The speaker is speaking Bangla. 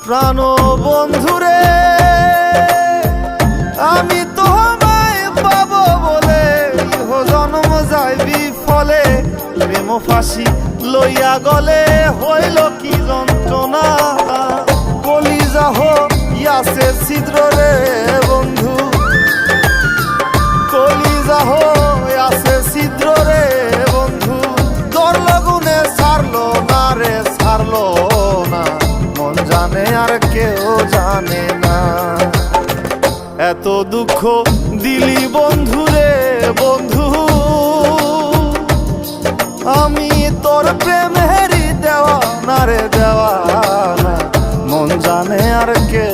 প্রাণ বন্ধুরে আমি তোমায় পাবো বলে ইহ জন্ম যায় বিফলে প্রেম ফাঁসি লইয়া গলে হইল কি যন্ত্রণা কলিজা হইয়াছে ছিদ্র রে বন্ধু কলিজা হইয়াছে ছিদ্র রে বন্ধু তোর লগুনে ছাড়লো না রে ছাড়লো না মন জানে আর কেউ জানে না এত দুঃখ দিলি বন্ধু রে বন্ধু আমি তোর প্রেমেরই দেওয়ানা রে দেওয়ানা মন জানে আর কে